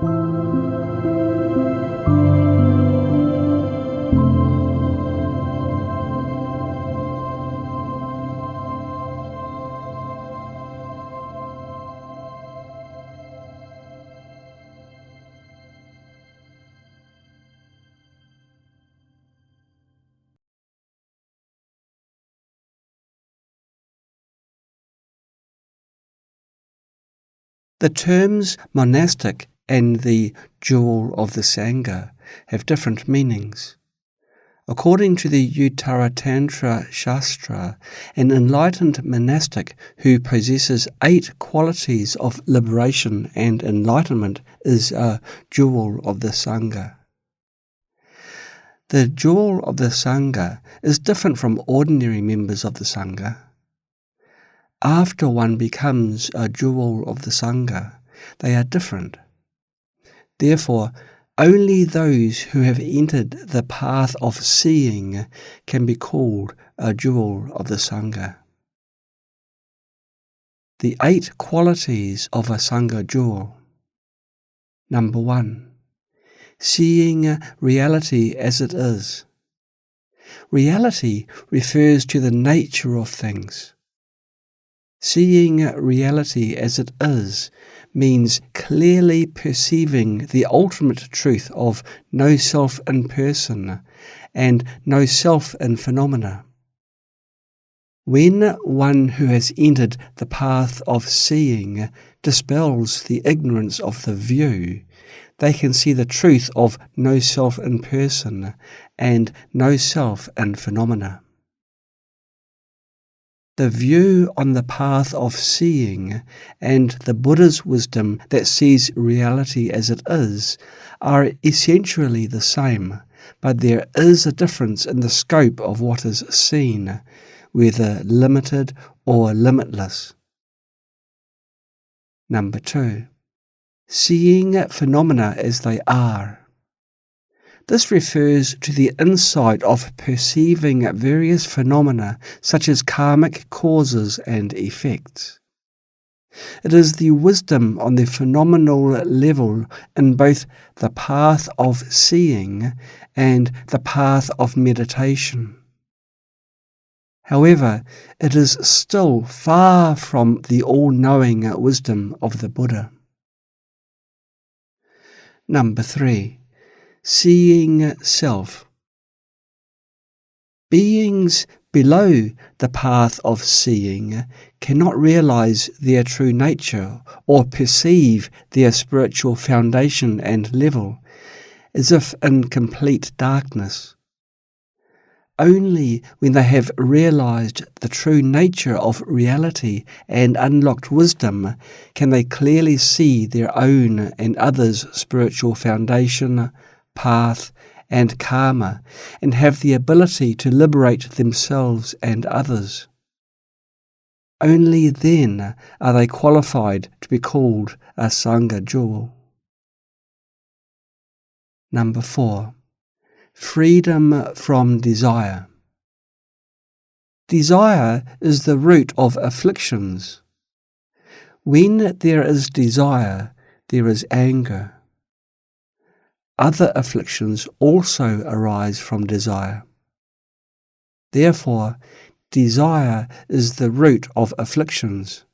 The terms monastic and the jewel of the Sangha have different meanings. According to the Uttara Tantra Shastra, an enlightened monastic who possesses 8 qualities of liberation and enlightenment is a jewel of the Sangha. The jewel of the Sangha is different from ordinary members of the Sangha. After one becomes a jewel of the Sangha, they are different. Therefore, only those who have entered the path of seeing can be called a jewel of the Sangha. The 8 qualities of a Sangha jewel. Number 1. Seeing reality as it is. Reality refers to the nature of things. Seeing reality as it is means clearly perceiving the ultimate truth of no self in person and no self in phenomena. When one who has entered the path of seeing dispels the ignorance of the view, they can see the truth of no self in person and no self in phenomena. The view on the path of seeing and the Buddha's wisdom that sees reality as it is are essentially the same, but there is a difference in the scope of what is seen, whether limited or limitless. Number 2. Seeing phenomena as they are. This refers to the insight of perceiving various phenomena such as karmic causes and effects. It is the wisdom on the phenomenal level in both the path of seeing and the path of meditation. However, it is still far from the all-knowing wisdom of the Buddha. Number 3. Seeing self. Beings below the path of seeing cannot realize their true nature or perceive their spiritual foundation and level, as if in complete darkness. Only when they have realized the true nature of reality and unlocked wisdom can they clearly see their own and others' spiritual foundation, path and karma, and have the ability to liberate themselves and others. Only then are they qualified to be called a Sangha jewel. Number 4. Freedom from desire. Desire is the root of afflictions. When there is desire, there is anger. Other afflictions also arise from desire. Therefore, desire is the root of afflictions.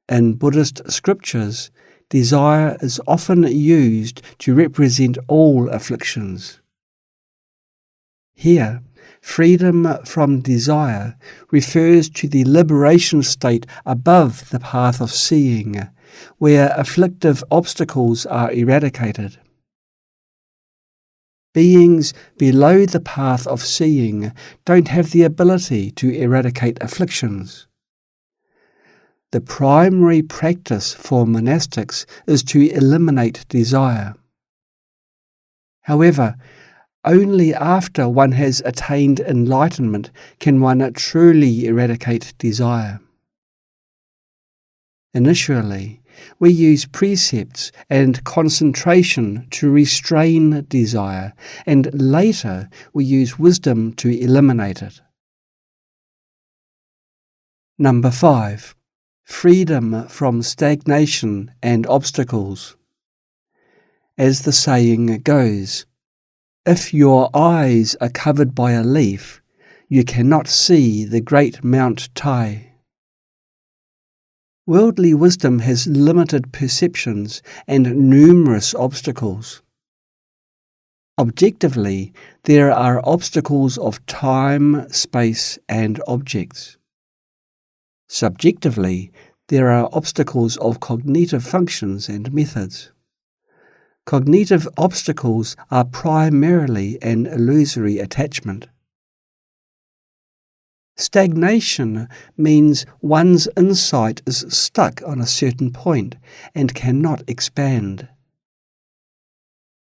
In Buddhist scriptures, desire is often used to represent all afflictions. Here, freedom from desire refers to the liberation state above the path of seeing, where afflictive obstacles are eradicated. Beings below the path of seeing don't have the ability to eradicate afflictions. The primary practice for monastics is to eliminate desire. However, only after one has attained enlightenment can one truly eradicate desire. Initially, we use precepts and concentration to restrain desire, and later we use wisdom to eliminate it. Number 5. Freedom from stagnation and obstacles. As the saying goes, if your eyes are covered by a leaf, you cannot see the great Mount Tai. Worldly wisdom has limited perceptions and numerous obstacles. Objectively, there are obstacles of time, space, and objects. Subjectively, there are obstacles of cognitive functions and methods. Cognitive obstacles are primarily an illusory attachment. Stagnation means one's insight is stuck on a certain point and cannot expand.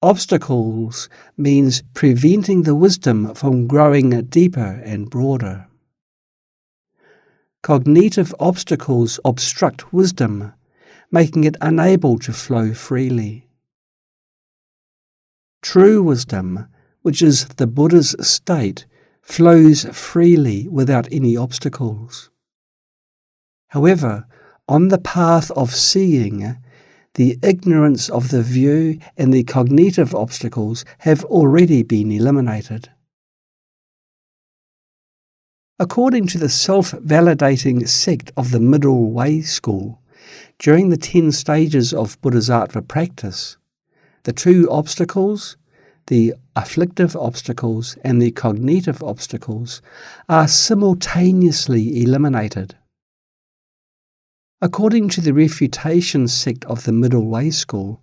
Obstacles means preventing the wisdom from growing deeper and broader. Cognitive obstacles obstruct wisdom, making it unable to flow freely. True wisdom, which is the Buddha's state, flows freely without any obstacles. However, on the path of seeing, the ignorance of the view and the cognitive obstacles have already been eliminated. According to the self-validating sect of the Middle Way School, during the 10 stages of Bodhisattva practice, the two obstacles, the afflictive obstacles and the cognitive obstacles, are simultaneously eliminated. According to the refutation sect of the Middle Way School,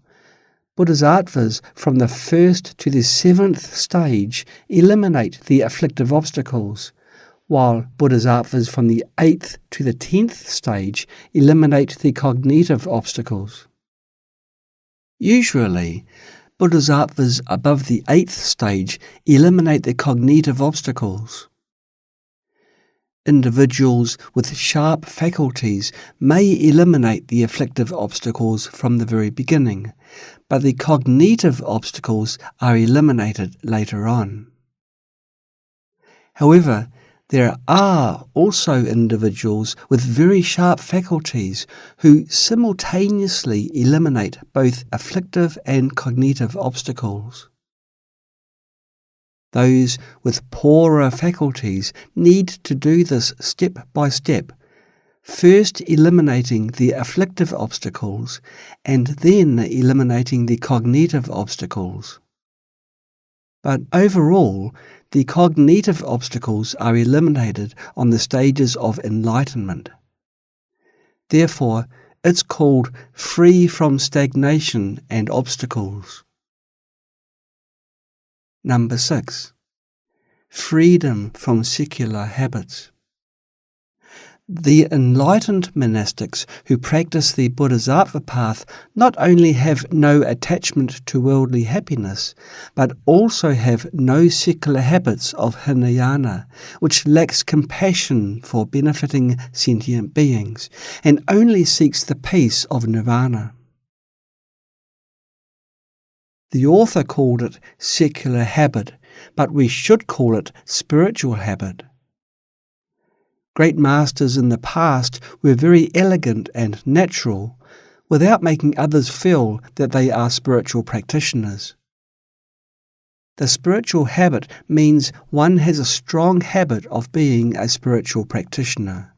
Bodhisattvas from the 1st to the 7th stage eliminate the afflictive obstacles, while Bodhisattvas from the 8th to the 10th stage eliminate the cognitive obstacles. Usually, Bodhisattvas above the 8th stage eliminate the cognitive obstacles. Individuals with sharp faculties may eliminate the afflictive obstacles from the very beginning, but the cognitive obstacles are eliminated later on. However, there are also individuals with very sharp faculties who simultaneously eliminate both afflictive and cognitive obstacles. Those with poorer faculties need to do this step by step, first eliminating the afflictive obstacles and then eliminating the cognitive obstacles. But overall, the cognitive obstacles are eliminated on the stages of enlightenment. Therefore, it's called free from stagnation and obstacles. Number 6. Freedom from secular habits. The enlightened monastics who practice the Bodhisattva path not only have no attachment to worldly happiness, but also have no secular habits of Hinayana, which lacks compassion for benefiting sentient beings, and only seeks the peace of nirvana. The author called it secular habit, but we should call it spiritual habit. Great masters in the past were very elegant and natural, without making others feel that they are spiritual practitioners. The spiritual habit means one has a strong habit of being a spiritual practitioner.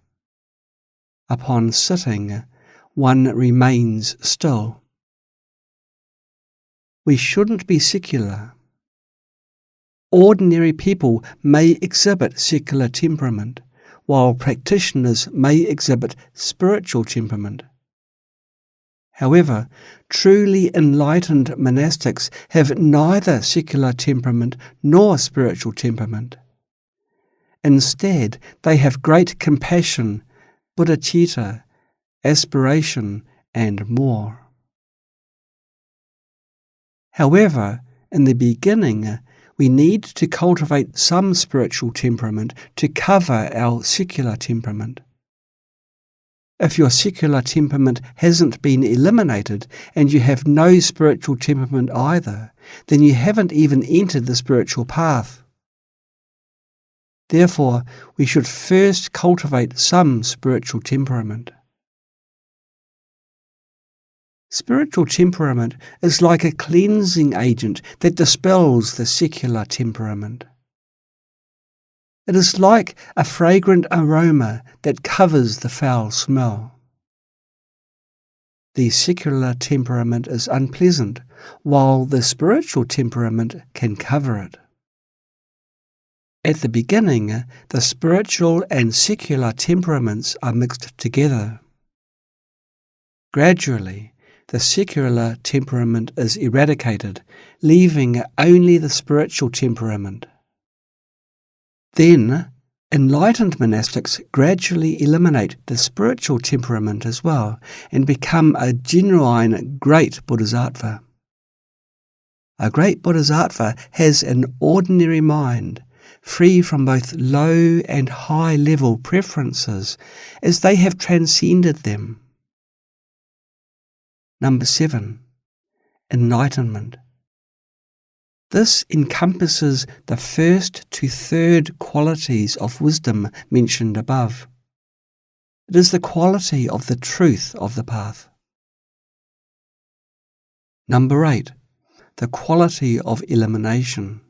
Upon sitting, one remains still. We shouldn't be secular. Ordinary people may exhibit secular temperament, while practitioners may exhibit spiritual temperament. However, truly enlightened monastics have neither secular temperament nor spiritual temperament. Instead, they have great compassion, bodhicitta, aspiration, and more. However, in the beginning, we need to cultivate some spiritual temperament to cover our secular temperament. If your secular temperament hasn't been eliminated and you have no spiritual temperament either, then you haven't even entered the spiritual path. Therefore, we should first cultivate some spiritual temperament. Spiritual temperament is like a cleansing agent that dispels the secular temperament. It is like a fragrant aroma that covers the foul smell. The secular temperament is unpleasant, while the spiritual temperament can cover it. At the beginning, the spiritual and secular temperaments are mixed together. Gradually, the secular temperament is eradicated, leaving only the spiritual temperament. Then, enlightened monastics gradually eliminate the spiritual temperament as well and become a genuine great bodhisattva. A great bodhisattva has an ordinary mind, free from both low and high-level preferences, as they have transcended them. Number 7. Enlightenment. This encompasses the first to third qualities of wisdom mentioned above. It is the quality of the truth of the path. Number 8. The quality of elimination.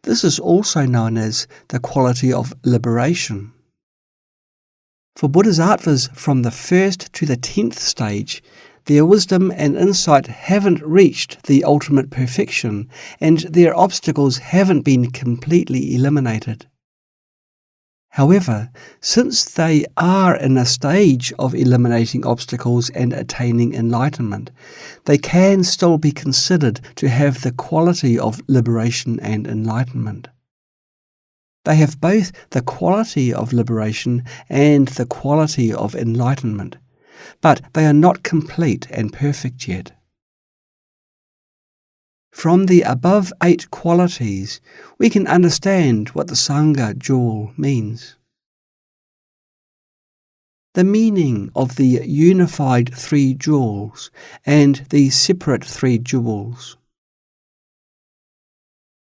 This is also known as the quality of liberation. For bodhisattvas from the first to the 10th stage, their wisdom and insight haven't reached the ultimate perfection, and their obstacles haven't been completely eliminated. However, since they are in a stage of eliminating obstacles and attaining enlightenment, they can still be considered to have the quality of liberation and enlightenment. They have both the quality of liberation and the quality of enlightenment, but they are not complete and perfect yet. From the above 8 qualities, we can understand what the Sangha Jewel means. The meaning of the unified 3 jewels and the separate 3 jewels.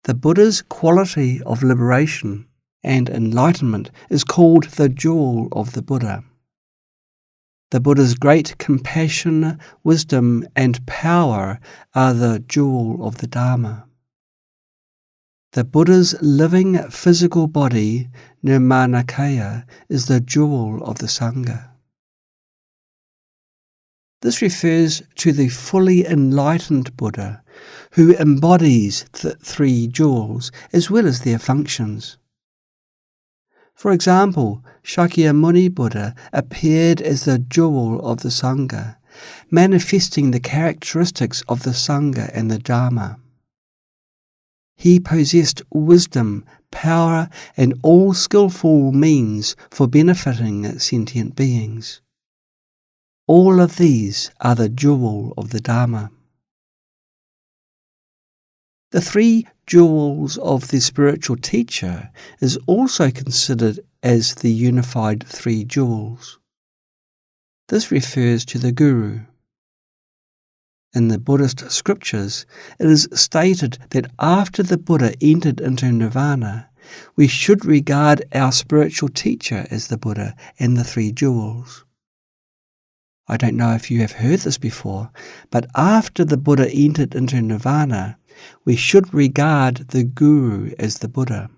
The Buddha's quality of liberation and enlightenment is called the jewel of the Buddha. The Buddha's great compassion, wisdom, and power are the jewel of the Dharma. The Buddha's living physical body, Nirmanakaya, is the jewel of the Sangha. This refers to the fully enlightened Buddha, who embodies the 3 jewels as well as their functions. For example, Shakyamuni Buddha appeared as the jewel of the Sangha, manifesting the characteristics of the Sangha and the Dharma. He possessed wisdom, power, and all skillful means for benefiting sentient beings. All of these are the jewel of the Dharma. The 3 jewels of the spiritual teacher is also considered as the unified 3 jewels. This refers to the Guru. In the Buddhist scriptures, it is stated that after the Buddha entered into nirvana, we should regard our spiritual teacher as the Buddha and the 3 jewels. I don't know if you have heard this before, but after the Buddha entered into nirvana, we should regard the Guru as the Buddha.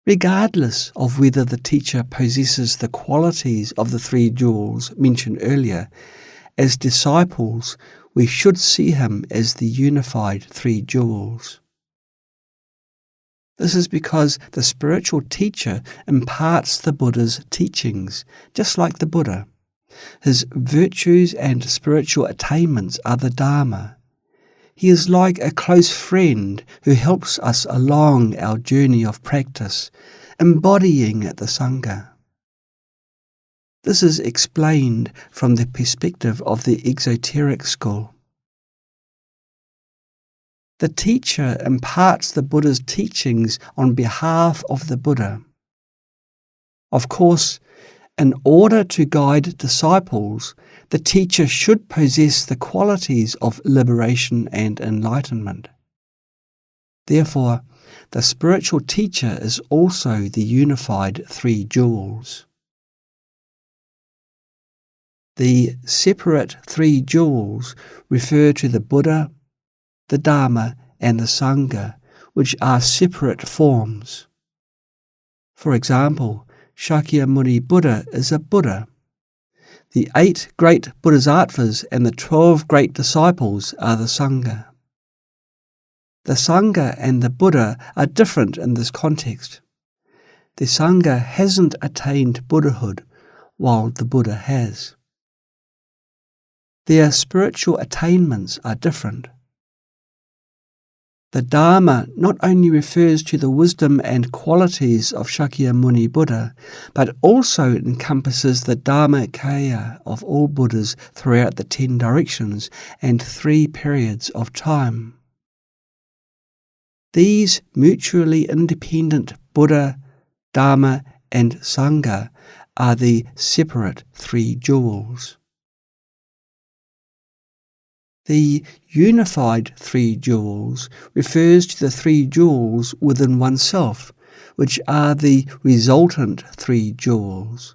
Regardless of whether the teacher possesses the qualities of the 3 jewels mentioned earlier, as disciples we should see him as the unified 3 jewels. This is because the spiritual teacher imparts the Buddha's teachings, just like the Buddha. His virtues and spiritual attainments are the Dharma. He is like a close friend who helps us along our journey of practice, embodying the Sangha. This is explained from the perspective of the exoteric school. The teacher imparts the Buddha's teachings on behalf of the Buddha. Of course, in order to guide disciples, the teacher should possess the qualities of liberation and enlightenment. Therefore, the spiritual teacher is also the unified 3 jewels. The separate three jewels refer to the Buddha, the Dharma, and the Sangha, which are separate forms. For example, Shakyamuni Buddha is a Buddha. The 8 great Bodhisattvas and the 12 great disciples are the Sangha. The Sangha and the Buddha are different in this context. The Sangha hasn't attained Buddhahood, while the Buddha has. Their spiritual attainments are different. The Dharma not only refers to the wisdom and qualities of Shakyamuni Buddha, but also encompasses the Dharmakaya of all Buddhas throughout the 10 directions and 3 periods of time. These mutually independent Buddha, Dharma, and Sangha are the separate 3 jewels. The unified 3 jewels refers to the 3 jewels within oneself, which are the resultant 3 jewels.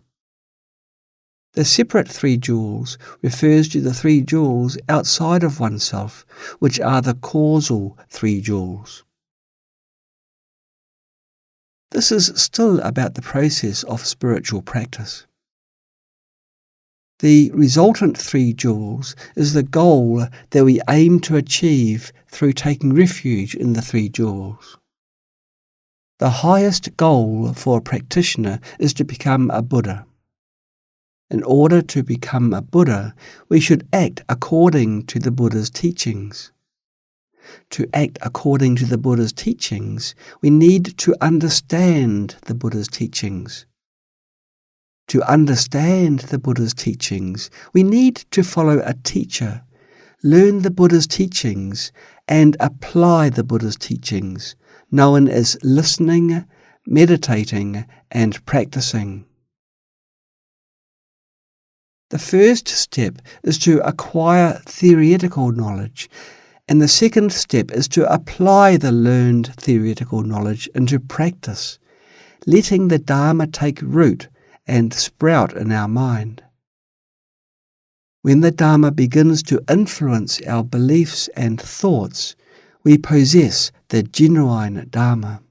The separate 3 jewels refers to the 3 jewels outside of oneself, which are the causal 3 jewels. This is still about the process of spiritual practice. The resultant 3 jewels is the goal that we aim to achieve through taking refuge in the 3 jewels. The highest goal for a practitioner is to become a Buddha. In order to become a Buddha, we should act according to the Buddha's teachings. To act according to the Buddha's teachings, we need to understand the Buddha's teachings. To understand the Buddha's teachings, we need to follow a teacher, learn the Buddha's teachings, and apply the Buddha's teachings, known as listening, meditating, and practicing. The first step is to acquire theoretical knowledge, and the second step is to apply the learned theoretical knowledge into practice, letting the Dharma take root and sprout in our mind. When the Dharma begins to influence our beliefs and thoughts, we possess the genuine Dharma.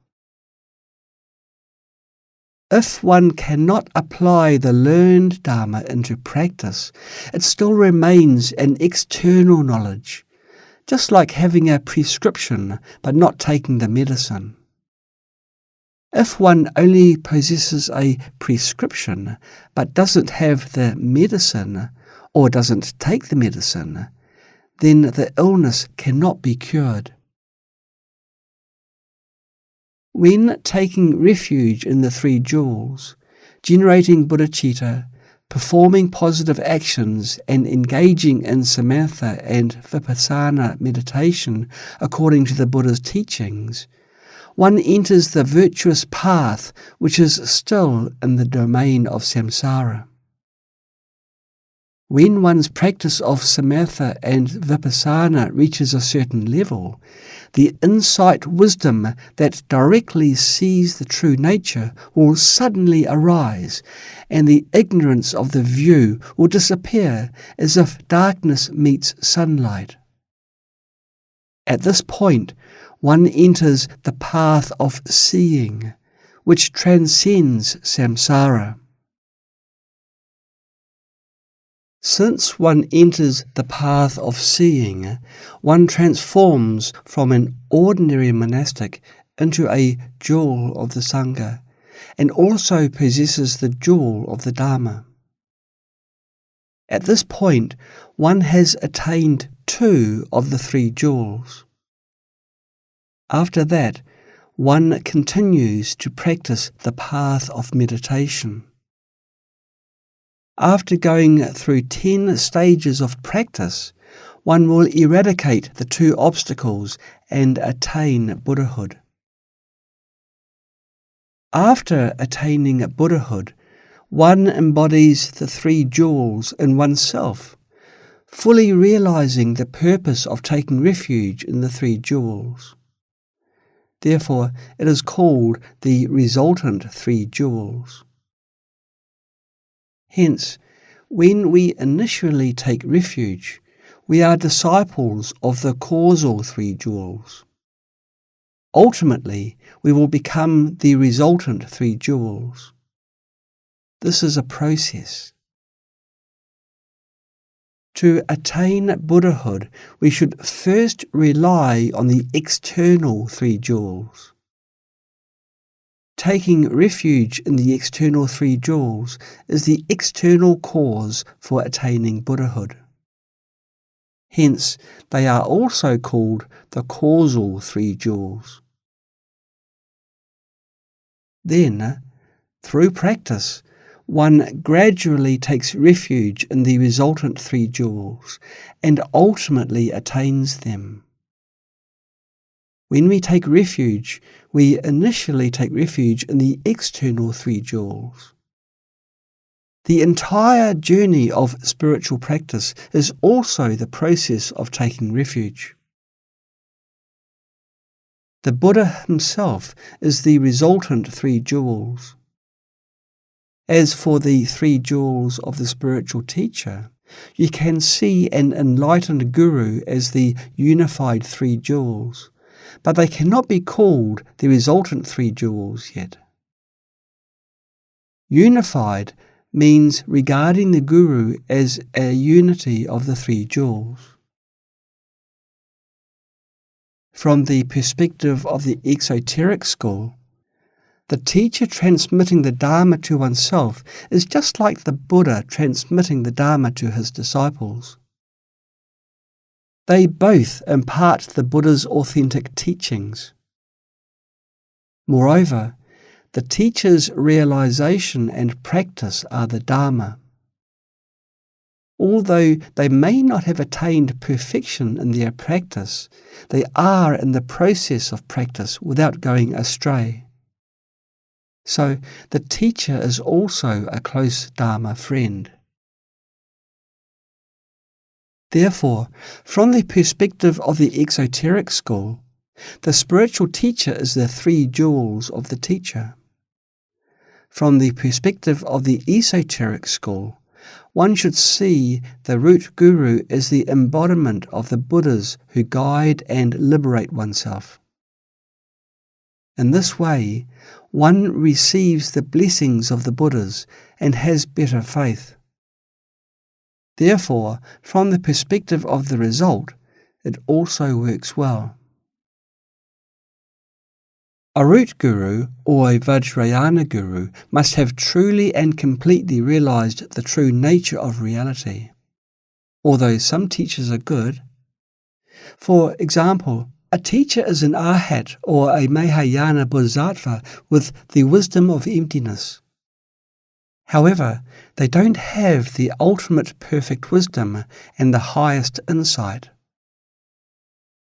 If one cannot apply the learned Dharma into practice, it still remains an external knowledge, just like having a prescription but not taking the medicine. If one only possesses a prescription but doesn't have the medicine or doesn't take the medicine, then the illness cannot be cured. When taking refuge in the 3 jewels, generating bodhicitta, performing positive actions and engaging in samatha and vipassana meditation according to the Buddha's teachings, one enters the virtuous path which is still in the domain of samsara. When one's practice of samatha and vipassana reaches a certain level, the insight wisdom that directly sees the true nature will suddenly arise, and the ignorance of the view will disappear as if darkness meets sunlight. At this point, one enters the path of seeing, which transcends samsara. Since one enters the path of seeing, one transforms from an ordinary monastic into a jewel of the Sangha, and also possesses the jewel of the Dharma. At this point, one has attained 2 of the 3 jewels. After that, one continues to practice the path of meditation. After going through 10 stages of practice, one will eradicate the 2 obstacles and attain Buddhahood. After attaining Buddhahood, one embodies the 3 jewels in oneself, fully realizing the purpose of taking refuge in the 3 jewels. Therefore, it is called the resultant 3 jewels. Hence, when we initially take refuge, we are disciples of the causal three jewels. Ultimately, we will become the resultant three jewels. This is a process. To attain Buddhahood, we should first rely on the external three jewels. Taking refuge in the external three jewels is the external cause for attaining Buddhahood. Hence, they are also called the causal three jewels. Then, through practice, one gradually takes refuge in the resultant three jewels and ultimately attains them. When we take refuge, we initially take refuge in the external three jewels. The entire journey of spiritual practice is also the process of taking refuge. The Buddha himself is the resultant three jewels. As for the three jewels of the spiritual teacher, you can see an enlightened guru as the unified three jewels, but they cannot be called the resultant three jewels yet. Unified means regarding the guru as a unity of the three jewels. From the perspective of the exoteric school, the teacher transmitting the Dharma to oneself is just like the Buddha transmitting the Dharma to his disciples. They both impart the Buddha's authentic teachings. Moreover, the teacher's realization and practice are the Dharma. Although they may not have attained perfection in their practice, they are in the process of practice without going astray. So the teacher is also a close Dharma friend. Therefore, from the perspective of the exoteric school, the spiritual teacher is the three jewels of the teacher. From the perspective of the esoteric school, one should see the root guru as the embodiment of the Buddhas who guide and liberate oneself. In this way, one receives the blessings of the Buddhas and has better faith. Therefore, from the perspective of the result, it also works well. A root guru or a Vajrayana guru must have truly and completely realized the true nature of reality. Although some teachers are good. For example, a teacher is an arhat or a Mahayana bodhisattva with the wisdom of emptiness. However, they don't have the ultimate perfect wisdom and the highest insight.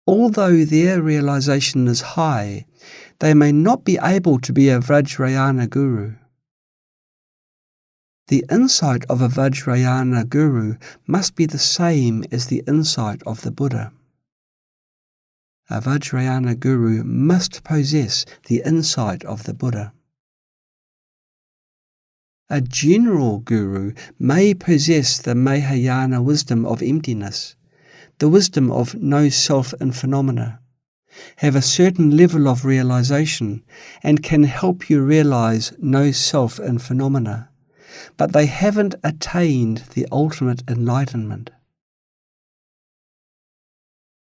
Although their realization is high, they may not be able to be a Vajrayana guru. The insight of a Vajrayana guru must be the same as the insight of the Buddha. A Vajrayana guru must possess the insight of the Buddha. A general guru may possess the Mahayana wisdom of emptiness, the wisdom of no self in phenomena, have a certain level of realization, and can help you realize no self in phenomena, but they haven't attained the ultimate enlightenment.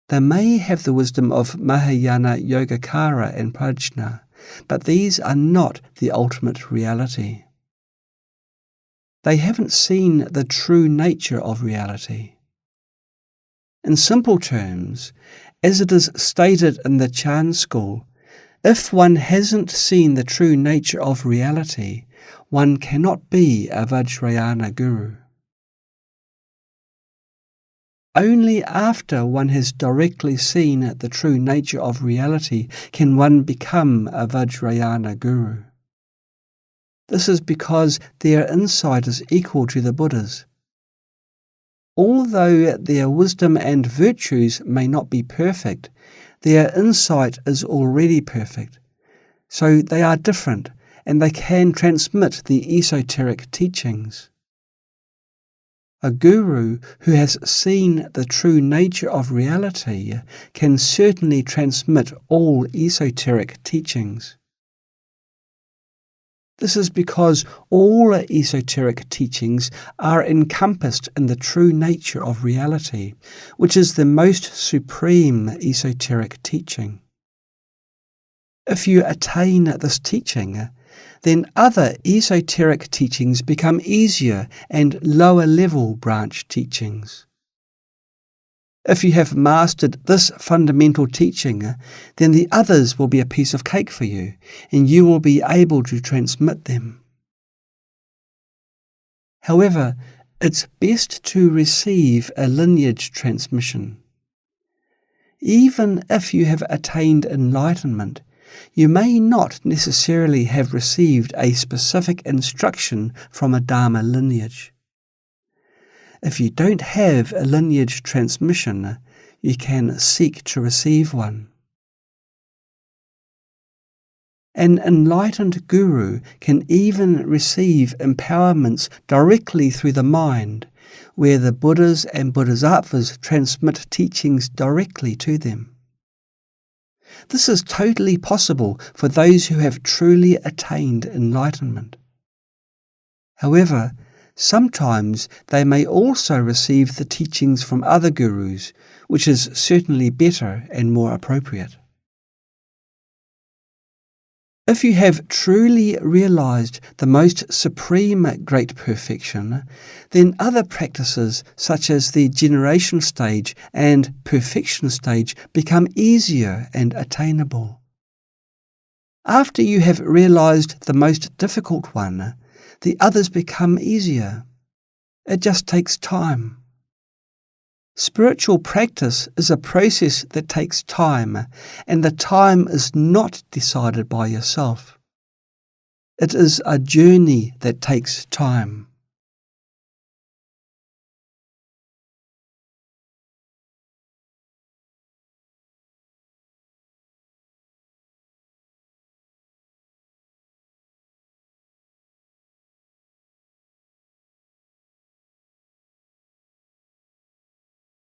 They may have the wisdom of Mahayana Yogacara and Prajna, but these are not the ultimate reality. They haven't seen the true nature of reality. In simple terms, as it is stated in the Chan school, if one hasn't seen the true nature of reality, one cannot be a Vajrayana guru. Only after one has directly seen the true nature of reality can one become a Vajrayana guru. This is because their insight is equal to the Buddha's. Although their wisdom and virtues may not be perfect, their insight is already perfect. So they are different, and they can transmit the esoteric teachings. A guru who has seen the true nature of reality can certainly transmit all esoteric teachings. This is because all esoteric teachings are encompassed in the true nature of reality, which is the most supreme esoteric teaching. If you attain this teaching, then other esoteric teachings become easier and lower-level branch teachings. If you have mastered this fundamental teaching, then the others will be a piece of cake for you, and you will be able to transmit them. However, it's best to receive a lineage transmission. Even if you have attained enlightenment, you may not necessarily have received a specific instruction from a Dharma lineage. If you don't have a lineage transmission, you can seek to receive one. An enlightened guru can even receive empowerments directly through the mind, where the Buddhas and Bodhisattvas transmit teachings directly to them. This is totally possible for those who have truly attained enlightenment. However, sometimes they may also receive the teachings from other gurus, which is certainly better and more appropriate. If you have truly realized the most supreme great perfection, then other practices such as the generation stage and perfection stage become easier and attainable. After you have realized the most difficult one, the others become easier. It just takes time. Spiritual practice is a process that takes time, and the time is not decided by yourself. It is a journey that takes time.